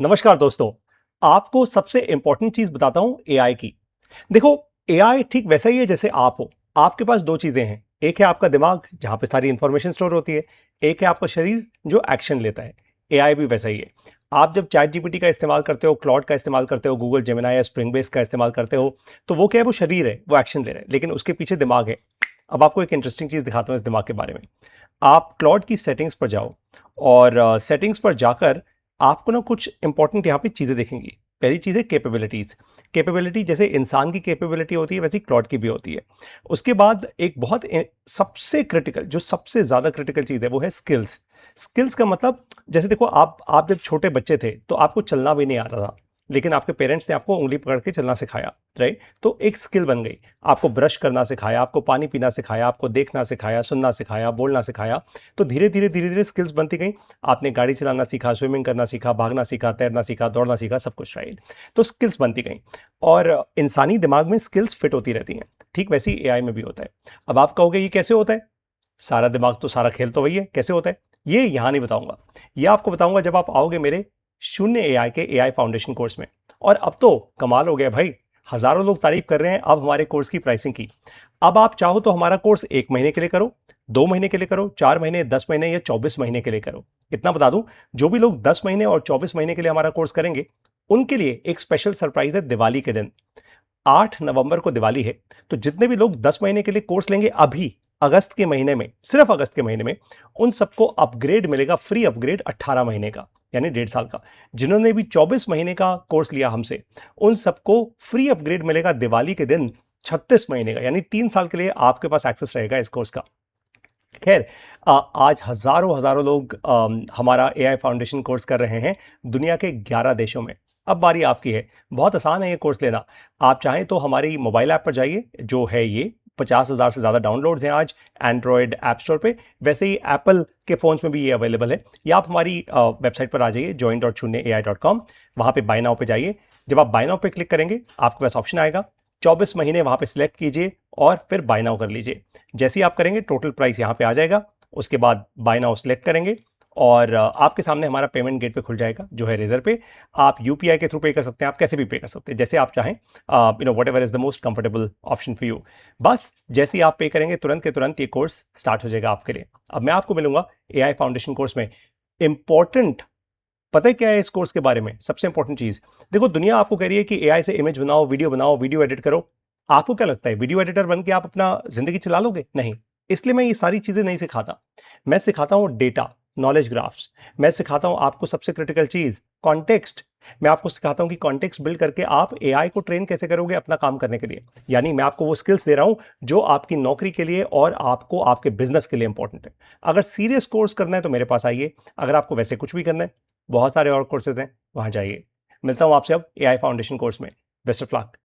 नमस्कार दोस्तों। आपको सबसे इंपॉर्टेंट चीज बताता हूं एआई की। देखो, एआई ठीक वैसा ही है जैसे आप हो। आपके पास दो चीजें हैं, एक है आपका दिमाग जहां पे सारी इंफॉर्मेशन स्टोर होती है, एक है आपका शरीर जो एक्शन लेता है। एआई भी वैसा ही है। आप जब चैट जीपीटी का इस्तेमाल करते हो, क्लॉड का इस्तेमाल करते हो, गूगल जेमिनाई या स्प्रिंग बेस का इस्तेमाल करते हो, तो वो क्या है, वो शरीर है, वो एक्शन ले रहा है, लेकिन उसके पीछे दिमाग है। अब आपको एक इंटरेस्टिंग चीज दिखाता हूं इस दिमाग के बारे में। आप क्लॉड की सेटिंग्स पर जाओ और सेटिंग्स पर जाकर आपको ना कुछ इंपॉर्टेंट यहाँ पे चीज़ें दिखेंगी। पहली चीज़ है कैपेबिलिटीज़। कैपेबिलिटी जैसे इंसान की कैपेबिलिटी होती है वैसे ही क्लॉड की भी होती है। उसके बाद एक बहुत सबसे क्रिटिकल, जो सबसे ज़्यादा क्रिटिकल चीज़ है वो है स्किल्स। स्किल्स का मतलब, जैसे देखो, आप जब छोटे बच्चे थे तो आपको चलना भी नहीं आता था, लेकिन आपके पेरेंट्स ने आपको उंगली पकड़ के चलना सिखाया, राइट? तो एक स्किल बन गई। आपको ब्रश करना सिखाया, आपको पानी पीना सिखाया, आपको देखना सिखाया, सुनना सिखाया, बोलना सिखाया। तो धीरे धीरे स्किल्स बनती गई। आपने गाड़ी चलाना सीखा, स्विमिंग करना सीखा, भागना सीखा, तैरना सीखा, दौड़ना सीखा, सब कुछ, राइट? तो स्किल्स बनती गई और इंसानी दिमाग में स्किल्स फिट होती रहती हैं। ठीक वैसे ही एआई में भी होता है। अब आप कहोगे ये कैसे होता है? सारा दिमाग तो, सारा खेल तो वही है, कैसे होता है? ये यहां नहीं बताऊंगा, ये आपको बताऊंगा जब आप आओगे मेरे शून्य एआई के एआई फाउंडेशन कोर्स में। और अब तो कमाल हो गया भाई, हजारों लोग तारीफ कर रहे हैं अब हमारे कोर्स की प्राइसिंग की। अब आप चाहो तो हमारा कोर्स 1 महीने के लिए करो, 2 महीने के लिए करो, 4 महीने, 10 महीने या 24 महीने के लिए करो। इतना बता दूं, जो भी लोग 10 महीने और 24 महीने के लिए हमारा कोर्स करेंगे, उनके लिए एक स्पेशल सरप्राइज है दिवाली के दिन। 8 नवंबर को दिवाली है। तो जितने भी लोग 10 महीने के लिए कोर्स लेंगे अभी अगस्त के महीने में, सिर्फ अगस्त के महीने में, उन सबको अपग्रेड मिलेगा, फ्री अपग्रेड 18 महीने का, यानी 1.5 साल का। जिन्होंने भी 24 महीने का कोर्स लिया हमसे, उन सबको फ्री अपग्रेड मिलेगा दिवाली के दिन 36 महीने का, यानी 3 साल के लिए आपके पास एक्सेस रहेगा इस कोर्स का। खैर, आज हजारों हजारों लोग हमारा एआई फाउंडेशन कोर्स कर रहे हैं दुनिया के 11 देशों में। अब बारी आपकी है। बहुत आसान है ये कोर्स लेना। आप चाहें तो हमारी मोबाइल ऐप पर जाइए, जो है ये 50,000 से ज़्यादा डाउनलोड्स हैं आज एंड्रॉयड ऐप स्टोर पे। वैसे ही एप्पल के फ़ोन्स में भी ये अवेलेबल है। या आप हमारी वेबसाइट पर आ जाइए join.shunyaai.com। वहाँ पे बाय नाउ पे जाइए। जब आप बाय नाउ पे क्लिक करेंगे, आपके पास ऑप्शन आएगा 24 महीने, वहाँ पे सिलेक्ट कीजिए और फिर बाय नाउ कर लीजिए। जैसे ही आप करेंगे, टोटल प्राइस यहाँ पे आ जाएगा। उसके बाद बाय नाउ सिलेक्ट करेंगे और आपके सामने हमारा पेमेंट गेटवे खुल जाएगा, जो है रेजर पे। आप यूपीआई के थ्रू पे कर सकते हैं, आप कैसे भी पे कर सकते हैं, जैसे आप चाहें। What ever is the most comfortable option for you. बस जैसे ही आप पे करेंगे, तुरंत के तुरंत ये कोर्स स्टार्ट हो जाएगा आपके लिए। अब मैं आपको मिलूंगा एआई फाउंडेशन कोर्स में। इंपॉर्टेंट, पता है क्या है इस कोर्स के बारे में? सबसे इंपॉर्टेंट चीज, देखो, दुनिया आपको कह रही है कि एआई से इमेज बनाओ, वीडियो एडिट करो। आपको क्या लगता है वीडियो एडिटर बन के आप अपना जिंदगी चला लोगे? नहीं। इसलिए मैं ये सारी चीजें नहीं सिखाता। मैं सिखाता हूं डेटा, नॉलेज ग्राफ्स। मैं सिखाता हूं आपको सबसे क्रिटिकल चीज, कॉन्टेक्स्ट। मैं आपको सिखाता हूं कि कॉन्टेक्स्ट बिल्ड करके आप एआई को ट्रेन कैसे करोगे अपना काम करने के लिए। यानी मैं आपको वो स्किल्स दे रहा हूं जो आपकी नौकरी के लिए और आपको आपके बिजनेस के लिए इंपॉर्टेंट है। अगर सीरियस कोर्स करना है तो मेरे पास आइए। अगर आपको वैसे कुछ भी करना है, बहुत सारे और कोर्सेज हैं, वहां जाइए। मिलता हूं आपसे अब एआई फाउंडेशन कोर्स में। Best of luck.